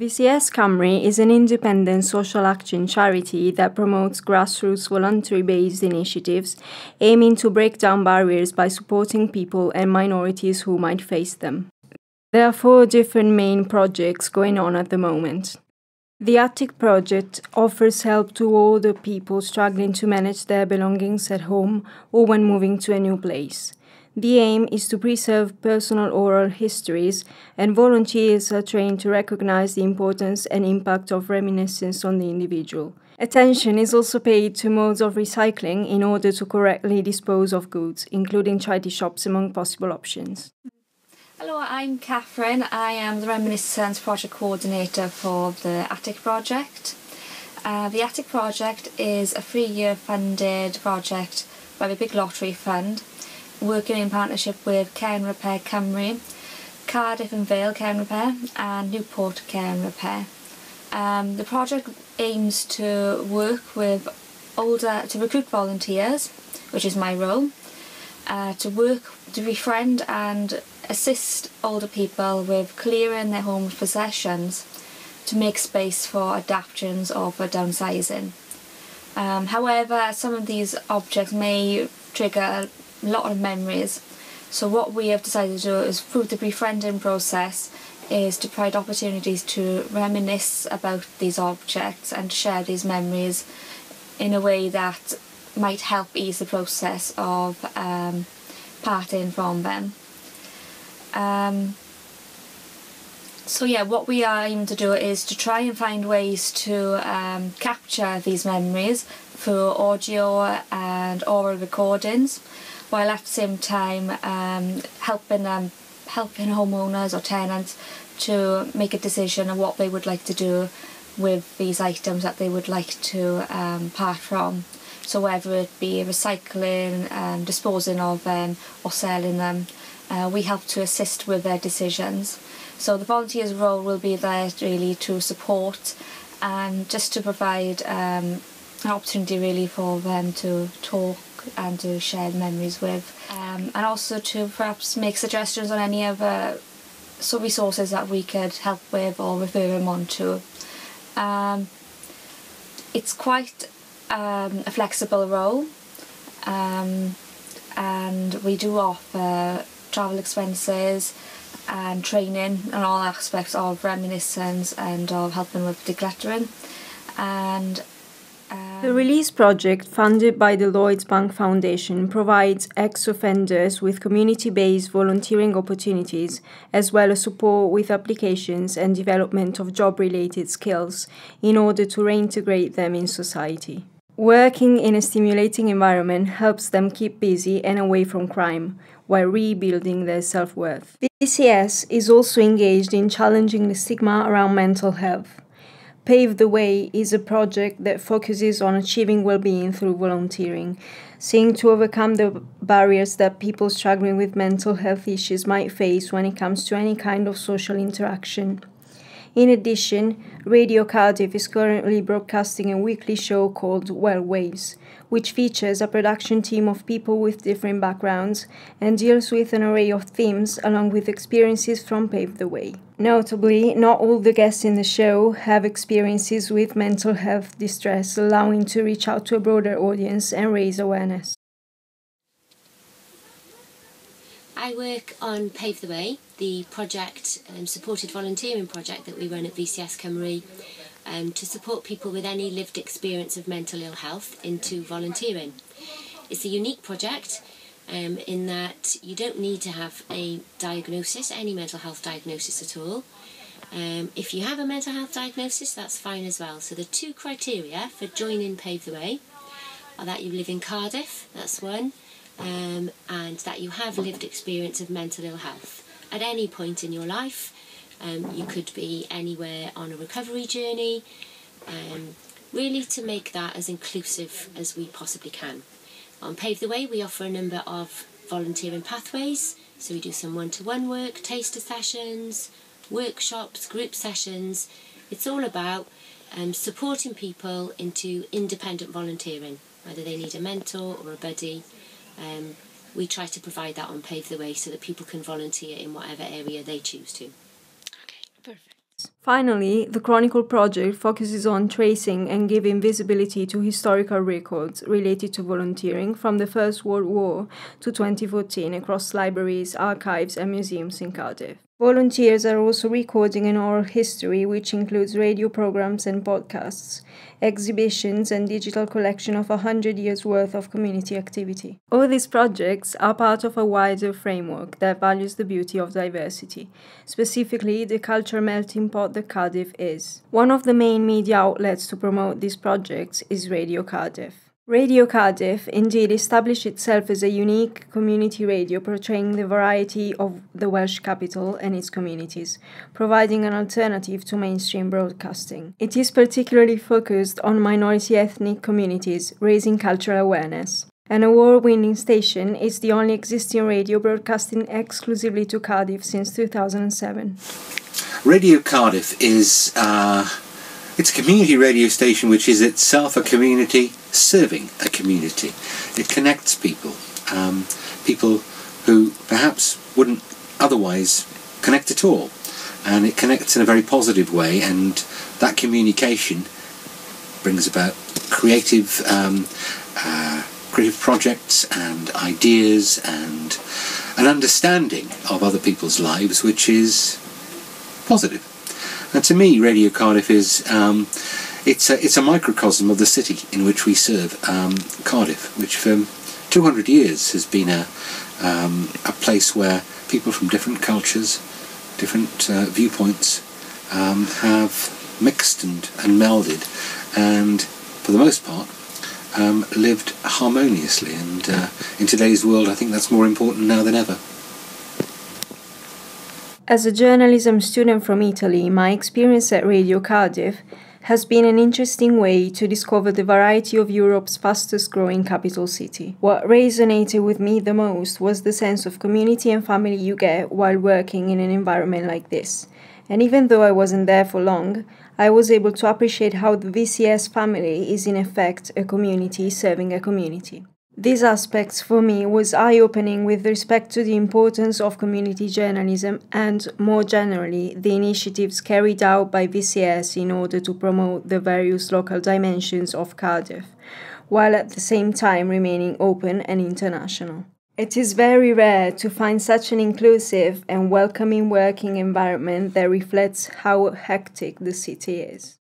VCS Cymru is an independent social action charity that promotes grassroots voluntary-based initiatives aiming to break down barriers by supporting people and minorities who might face them. There are 4 different main projects going on at the moment. The Attic project offers help to older people struggling to manage their belongings at home or when moving to a new place. The aim is to preserve personal oral histories, and volunteers are trained to recognize the importance and impact of reminiscence on the individual. Attention is also paid to modes of recycling in order to correctly dispose of goods, including charity shops among possible options. Hello, I'm Catherine. I am the Reminiscence Project Coordinator for the Attic Project. The Attic Project is a 3-year funded project by the Big Lottery Fund, working in partnership with Care and Repair Cymru, Cardiff and Vale Care and Repair and Newport Care and Repair. The project aims to work with to recruit volunteers, which is my role, to befriend and assist older people with clearing their home possessions to make space for adaptations or for downsizing. However, some of these objects may trigger a lot of memories, so what we have decided to do is, through the befriending process, is to provide opportunities to reminisce about these objects and share these memories in a way that might help ease the process of parting from them. So yeah, what we are aiming to do is to try and find ways to capture these memories through audio and oral recordings, while at the same time helping homeowners or tenants to make a decision on what they would like to do with these items that they would like to part from. So whether it be recycling, disposing of them or selling them, we help to assist with their decisions. So the volunteers' role will be there really to support and just to provide an opportunity really for them to talk and to share memories with, and also to perhaps make suggestions on any other resources that we could help with or refer them on to. It's quite a flexible role, and we do offer travel expenses and training on all aspects of reminiscence and of helping with decluttering. And the Release project, funded by the Lloyds Bank Foundation, provides ex-offenders with community-based volunteering opportunities, as well as support with applications and development of job-related skills in order to reintegrate them in society. Working in a stimulating environment helps them keep busy and away from crime, while rebuilding their self-worth. VCS is also engaged in challenging the stigma around mental health. Pave the Way is a project that focuses on achieving well-being through volunteering, seeking to overcome the barriers that people struggling with mental health issues might face when it comes to any kind of social interaction. In addition, Radio Cardiff is currently broadcasting a weekly show called Well Waves, which features a production team of people with different backgrounds and deals with an array of themes along with experiences from Pave the Way. Notably, not all the guests in the show have experiences with mental health distress, allowing to reach out to a broader audience and raise awareness. I work on Pave the Way, the project, supported volunteering project that we run at VCS Cymru, to support people with any lived experience of mental ill health into volunteering. It's a unique project in that you don't need to have a diagnosis, any mental health diagnosis at all. If you have a mental health diagnosis, that's fine as well. So the 2 criteria for joining Pave the Way are that you live in Cardiff, that's one, and that you have lived experience of mental ill health at any point in your life. You could be anywhere on a recovery journey, really to make that as inclusive as we possibly can. On Pave the Way we offer a number of volunteering pathways, so we do some one-to-one work, taster sessions, workshops, group sessions. It's all about supporting people into independent volunteering, whether they need a mentor or a buddy. We try to provide that on Pave the Way so that people can volunteer in whatever area they choose to. Okay, perfect. Finally, the Chronicle project focuses on tracing and giving visibility to historical records related to volunteering from the First World War to 2014 across libraries, archives, and museums in Cardiff. Volunteers are also recording an oral history, which includes radio programs and podcasts, exhibitions, and digital collection of 100 years' worth of community activity. All these projects are part of a wider framework that values the beauty of diversity, specifically the cultural melting pot that Cardiff is. One of the main media outlets to promote these projects is Radio Cardiff. Radio Cardiff indeed established itself as a unique community radio portraying the variety of the Welsh capital and its communities, providing an alternative to mainstream broadcasting. It is particularly focused on minority ethnic communities, raising cultural awareness. An award-winning station, is the only existing radio broadcasting exclusively to Cardiff since 2007. Radio Cardiff is it's a community radio station which is itself a community serving a community. It connects people, people who perhaps wouldn't otherwise connect at all. And it connects in a very positive way, and that communication brings about creative projects and ideas and an understanding of other people's lives, which is positive. And to me, Radio Cardiff is it's a microcosm of the city in which we serve, Cardiff, which for 200 years has been a place where people from different cultures, different viewpoints have mixed and melded, and for the most part lived harmoniously. And in today's world, I think that's more important now than ever. As a journalism student from Italy, my experience at Radio Cardiff has been an interesting way to discover the variety of Europe's fastest-growing capital city. What resonated with me the most was the sense of community and family you get while working in an environment like this. And even though I wasn't there for long, I was able to appreciate how the VCS family is in effect a community serving a community. These aspects for me was eye-opening with respect to the importance of community journalism and, more generally, the initiatives carried out by VCS in order to promote the various local dimensions of Cardiff, while at the same time remaining open and international. It is very rare to find such an inclusive and welcoming working environment that reflects how hectic the city is.